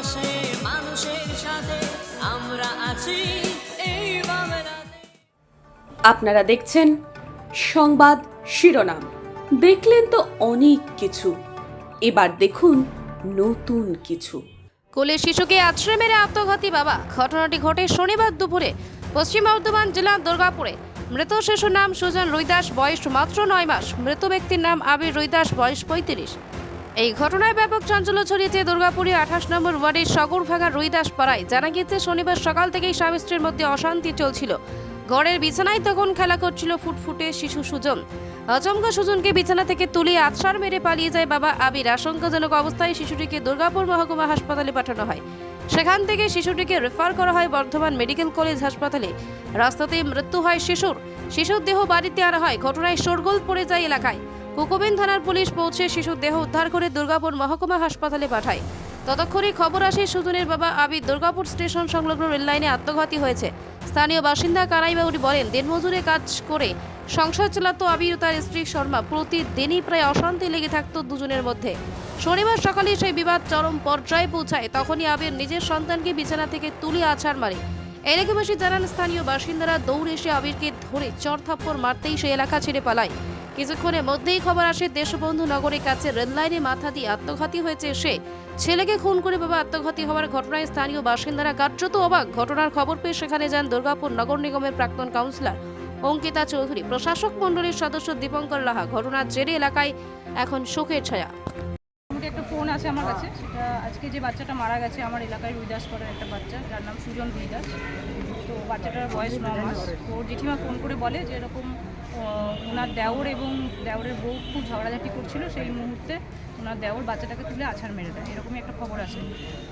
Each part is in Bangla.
পাশে মানুষের সাথে আমরা আছি এই বাংলাতে। আপনারা দেখছেন সংবাদ শিরোনাম। দেখলেন তো অনেক কিছু, এবার দেখুন নতুন কিছু। কোলে শিশুকে আছড়ে মেরে আত্মঘাতী বাবা। ঘটনাটি ঘটে শনিবার দুপুরে পশ্চিম বর্ধমান জেলার দুর্গাপুরে। মৃত শিশুর নাম সুজন রুইদাস, বয়স মাত্র 9 মাস। মৃত ব্যক্তির নাম আবির রুইদাস, বয়স 35। এই ঘটনায় ব্যাপক চাঞ্চল্য ছড়িয়েছে দুর্গাপুরে 28 নম্বর ওয়ার্ডের সগরভাঙা রুইদাস পাড়ায়। জানা গিয়েছে শনিবার সকাল থেকেই স্বামী স্ত্রীর মধ্যে অশান্তি চলছিল। ঘরের বিছানায় তখন খেলা করছিল ফুটফুটে শিশু সুজন। আচমকা সুজনকে বিছানা থেকে তুলে আছাড় মেরে পালিয়ে যায় বাবা আবির। আশঙ্কাজনক অবস্থায় শিশুটিকে দুর্গাপুর মহকুমা হাসপাতালে পাঠানো হয়। সেখান থেকে শিশুটিকে রেফার করা হয় বর্ধমান মেডিকেল কলেজ হাসপাতালে। রাস্তাতেই মৃত্যু হয় শিশুর দেহ বাড়িতে আনা হয়। ঘটনায় শোরগোল পড়ে যায় এলাকায়। কুকুবিন থানার পুলিশ পৌঁছে শিশুর দেহ উদ্ধার করে দুর্গাপুর মহকুমা হাসপাতালে পাঠায়। ততক্ষণে খবর আসে সুজনের বাবা আবির দুর্গাপুর স্টেশন সংলগ্ন রেললাইনে আত্মঘাতী হয়েছে। স্থানীয় বাসিন্দা কানাই বাউরি বলেন, দিনমজুরে কাজ করে সংসার চালাতো আবির ও তার স্ত্রী শর্মা। প্রতিদিনই প্রায় অশান্তি লেগে থাকতো দুজনের মধ্যে। শনিবার সকালে সেই বিবাদ চরম পর্যায়ে পৌঁছায়। তখনই আবির নিজের সন্তানকে বিছানা থেকে তুলে আছাড় মারে। এলাকাবাসী জানান, স্থানীয় বাসিন্দারা দৌড়ে এসে আবিরকে ধরে চড়থাপ্পড় মারতেই সে এলাকা ছেড়ে পালায়। কিছুক্ষণের মধ্যেই খবর আসে দেশবন্ধু নগরের কাছে রেললাইনে মাথা দিয়ে আত্মঘাতী হয়েছে সে। ছেলেকে খুন করে বাবা আত্মঘাতী হওয়ার ঘটনায় স্থানীয় বাসিন্দারা কার্যত অবাক। ঘটনার খবর পেয়ে সেখানে যান দুর্গাপুর নগর নিগমের প্রাক্তন কাউন্সিলর অঙ্কিতা চৌধুরী, প্রশাসক মণ্ডলীর সদস্য দীপঙ্কর লাহা। ঘটনার জেরে এলাকায় এখন শোকের ছায়া। আমাকে একটা ফোন আছে আমার কাছে, সেটা আজকে যে বাচ্চাটা মারা গেছে আমার এলাকায় রুইদাস পাড়ার একটা বাচ্চা, যার নাম সুজন রুইদাস। তো বাচ্চাটার বয়স 9 মাস। তো জেঠিমা ফোন করে বলে যে এরকম ওনার দেওর এবং দেওরের বউ খুব ঝগড়াঝাটি করছিল। সেই মুহূর্তে ওনার দেওর বাচ্চাটাকে তুলে আছাড় মেরে দেয়, এরকমই একটা খবর আসে।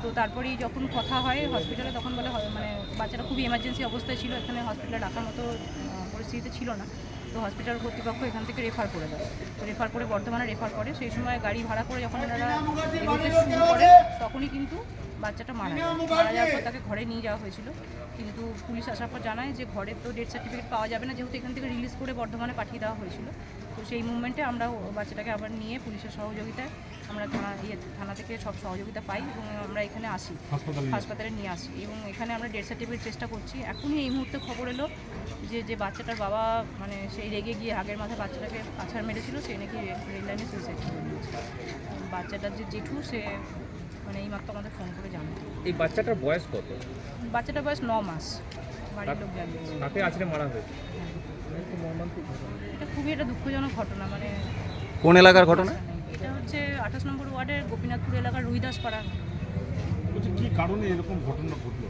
তো তারপরেই যখন কথা হয় হসপিটালে, তখন বলে মানে বাচ্চাটা খুবই এমার্জেন্সি অবস্থায় ছিল, এখানে হসপিটালে রাখার মতো পরিস্থিতিতে ছিল না। তো হসপিটাল কর্তৃপক্ষ এখান থেকে রেফার করে দেয়। তো রেফার করে বর্ধমানে রেফার করে। সেই সময় গাড়ি ভাড়া করে যখন ওনারা এগোতে শুরু করে, তখনই কিন্তু বাচ্চাটা মারা যাওয়ার পর তাকে ঘরে নিয়ে যাওয়া হয়েছিল। কিন্তু পুলিশ আসার পর জানায় যে ঘরের তো ডেথ সার্টিফিকেট পাওয়া যাবে না, যেহেতু এখান থেকে রিলিজ করে বর্ধমানে পাঠিয়ে দেওয়া হয়েছিল। তো সেই মুভমেন্টে আমরা বাচ্চাটাকে আবার নিয়ে পুলিশের সহযোগিতায় আমরা থানা থেকে সব সহযোগিতা পাই এবং আমরা এখানে আসি, হাসপাতালে নিয়ে আসি এবং এখানে আমরা ডেথ সার্টিফিকেট চেষ্টা করছি। এখনই এই মুহূর্তে খবর এলো যে বাচ্চাটার বাবা মানে সেই রেগে গিয়ে আগের মাথায় বাচ্চাটাকে আছাড় মেরেছিল, সে নাকি রেল লাইনে সুইসাইড করে নিয়েছে। বাচ্চাটার যে জেঠু, সে মানে এই মাত্র আমাদের ফোন করে জানায়। এই বাচ্চাটার বয়স কত? বাচ্চাটার বয়স 9 মাস। বাড়ির লোক জানিয়েছে তাকে আছড়ে মারা হয়েছে। এটা খুবই একটা দুঃখজনক ঘটনা। মানে কোন এলাকার ঘটনা? এটা হচ্ছে 28 নম্বর ওয়ার্ডের গোপীনাথপুর এলাকার রুইদাস পাড়া। কি কারণে এরকম ঘটনা ঘটলো?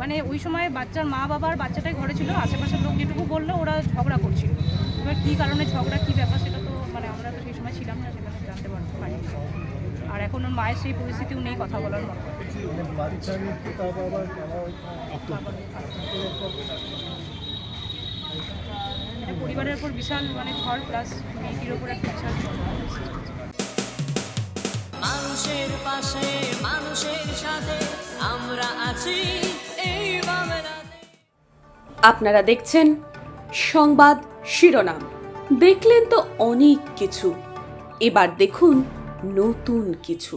মানে ওই সময় বাচ্চার মা বাবার বাচ্চাটাই ঘরে ছিল, আশেপাশের লোক যেটুকু বললো ওরা ঝগড়া করছিল। এবার কী কারণে ঝগড়া, কী ব্যাপার, সেটা তো মানে আমরা তো সেই সময় ছিলাম না, সেটা জানতে পারি। আর এখন ওর মায়ের সেই পরিস্থিতিও নেই কথা বলার মতো। এটা পরিবারের উপর বিশাল মানে ঝড়, প্লাস মেয়েটির ওপর একটা বিশাল ঝড়। মানুষের পাশে মানুষের সাথে আমরা আছি এই বাংলাতে। আপনারা দেখছেন সংবাদ শিরোনাম। দেখলেন তো অনেক কিছু, এবার দেখুন নতুন কিছু।